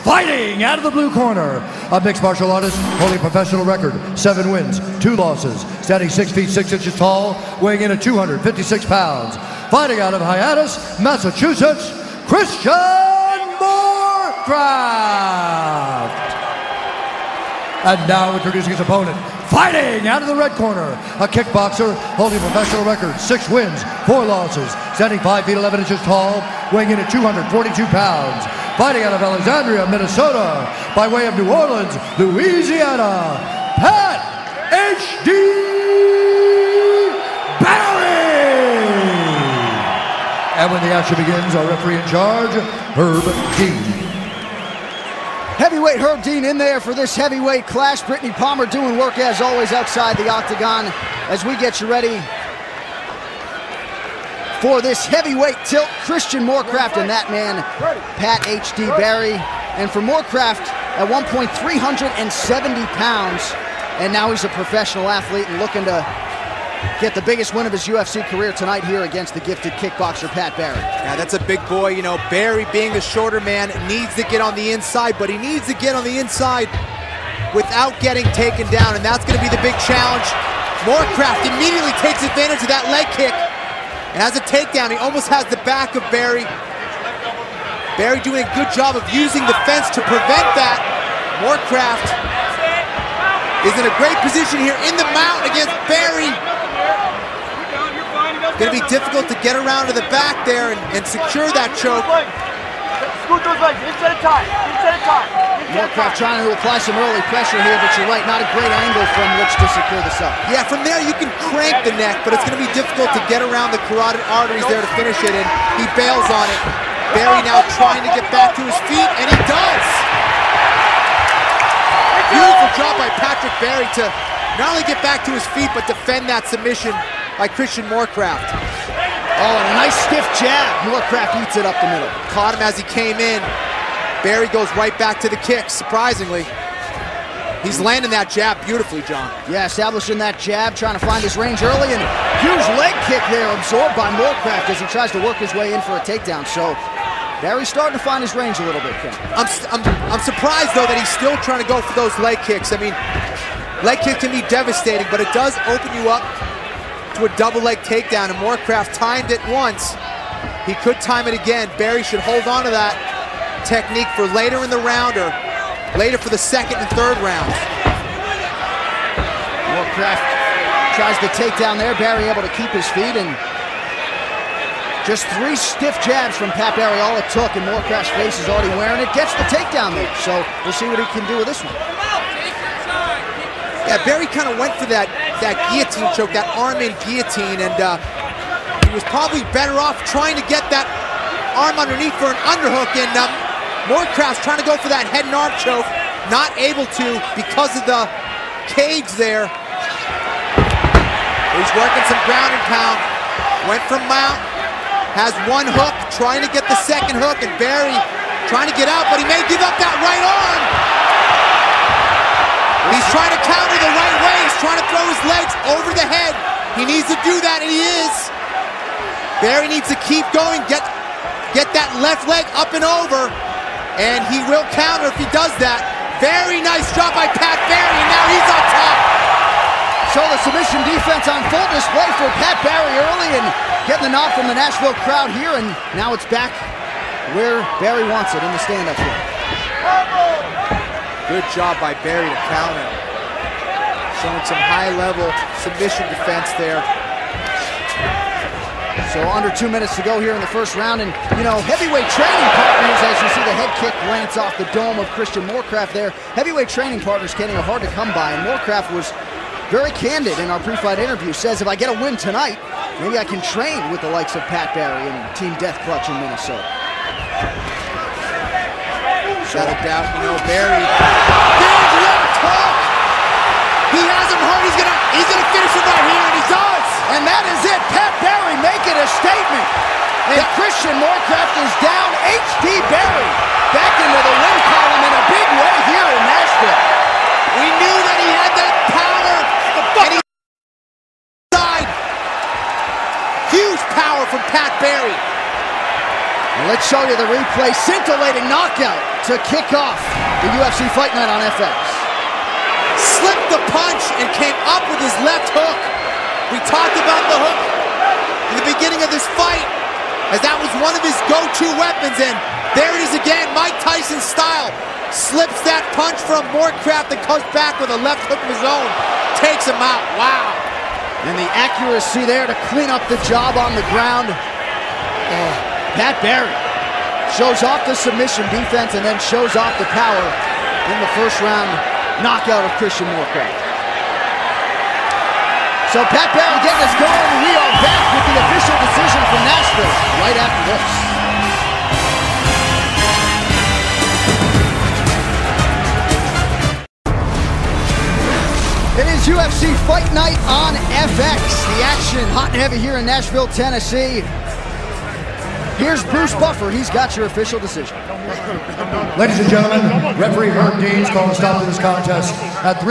Fighting out of the blue corner, a mixed martial artist holding professional record, 7 wins, 2 losses, standing 6 feet 6 inches tall, weighing in at 256 pounds. Fighting out of Hyannis, Massachusetts, Christian Morecraft. And now introducing his opponent, fighting out of the red corner, a kickboxer holding a professional record, 6 wins, 4 losses, standing 5 feet 11 inches tall, weighing in at 242 pounds. Fighting out of Alexandria, Minnesota, by way of New Orleans, Louisiana, Pat H.D. Barry! And when the action begins, our referee in charge, Herb Dean. Heavyweight Herb Dean in there for this heavyweight clash. Brittany Palmer doing work as always outside the octagon as we get you ready for this heavyweight tilt. Christian Morecraft and that man, Pat H.D. Barry. And for Morecraft, at one point 370 pounds, and now he's a professional athlete and looking to get the biggest win of his UFC career tonight here against the gifted kickboxer Pat Barry. Yeah, that's a big boy. You know, Barry, being a shorter man, needs to get on the inside, but he needs to get on the inside without getting taken down, and that's going to be the big challenge. Morecraft immediately takes advantage of that leg kick and has a takedown. He almost has the back of Barry. Barry doing a good job of using the fence to prevent that. Morecraft is in a great position here in the mount against Barry. Going to be difficult to get around to the back there and secure that choke. Scoot those legs, instead of time, instead of time. Morecraft trying to apply some early pressure here, but you're right, not a great angle from which to secure this up. Yeah, from there you can crank the neck, but it's going to be difficult to get around the carotid arteries there to finish it, and he bails on it. Barry now trying to get back to his feet, and he does. Beautiful job by Patrick Barry to not only get back to his feet, but defend that submission by Christian Morecraft. Oh, and a nice stiff jab. Morecraft eats it up the middle. Caught him as he came in. Barry goes right back to the kick, surprisingly. He's landing that jab beautifully, John. Yeah, establishing that jab, trying to find his range early, and huge leg kick there absorbed by Morecraft as he tries to work his way in for a takedown. So Barry's starting to find his range a little bit, Ken. I'm surprised, though, that he's still trying to go for those leg kicks. I mean, leg kick can be devastating, but it does open you up to a double leg takedown, and Morecraft timed it once. He could time it again. Barry should hold on to that technique for later in the round or later for the second and third rounds. Morecraft tries the takedown there. Barry able to keep his feet, and just 3 stiff jabs from Pat Barry, all it took, and Morecraft's face is already wearing it. Gets the takedown there, so we'll see what he can do with this one. Yeah, Barry kind of went for that guillotine choke, that arm-in guillotine, and he was probably better off trying to get that arm underneath for an underhook, and Morecraft's trying to go for that head and arm choke, not able to because of the cage there. He's working some ground and pound, went from mount, has 1 hook, trying to get the second hook, and Barry trying to get out, but he may give up that right arm. He's trying to counter the right way. He's trying to throw his legs over the head. He needs to do that, and he is. Barry needs to keep going, get that left leg up and over, and he will counter if he does that. Very nice job by Pat Barry, and now he's on top. So the submission defense on full display for Pat Barry early, and getting the nod from the Nashville crowd here, and now it's back where Barry wants it in the stand-up here. Good job by Barry to counter. Showing some high-level submission defense there. So under 2 minutes to go here in the first round, and you know, heavyweight training partners, as you see the head kick glance off the dome of Christian Morecraft there, heavyweight training partners, Kenny, are hard to come by, and Morecraft was very candid in our pre-fight interview, says if I get a win tonight, maybe I can train with the likes of Pat Barry and Team Death Clutch in Minnesota. Without a doubt, you know, Barry. Barry's left hook! He has him hurt. He's gonna finish him right here, and he does! And that is it. Pat Barry making a statement. And Christian Morecraft is down. H.D. Barry back into the win column in a big way here in Nashville. We knew that he had that power, and he side. Huge power from Pat Barry. Let's show you the replay. Scintillating knockout to kick off the UFC Fight Night on FX. Slipped the punch and came up with his left hook. We talked about the hook in the beginning of this fight, as that was one of his go-to weapons, and there it is again, Mike Tyson style. Slips that punch from Morecraft and comes back with a left hook of his own. Takes him out, wow. And the accuracy there to clean up the job on the ground. Pat Barry shows off the submission defense and then shows off the power in the first round knockout of Christian Morecraft. So Pat Barry getting us going. We are back with the official decision from Nashville right after this. It is UFC Fight Night on FX. The action hot and heavy here in Nashville, Tennessee. Here's Bruce Buffer. He's got your official decision. Ladies and gentlemen, referee Herb Deans called a stop to this contest at 3.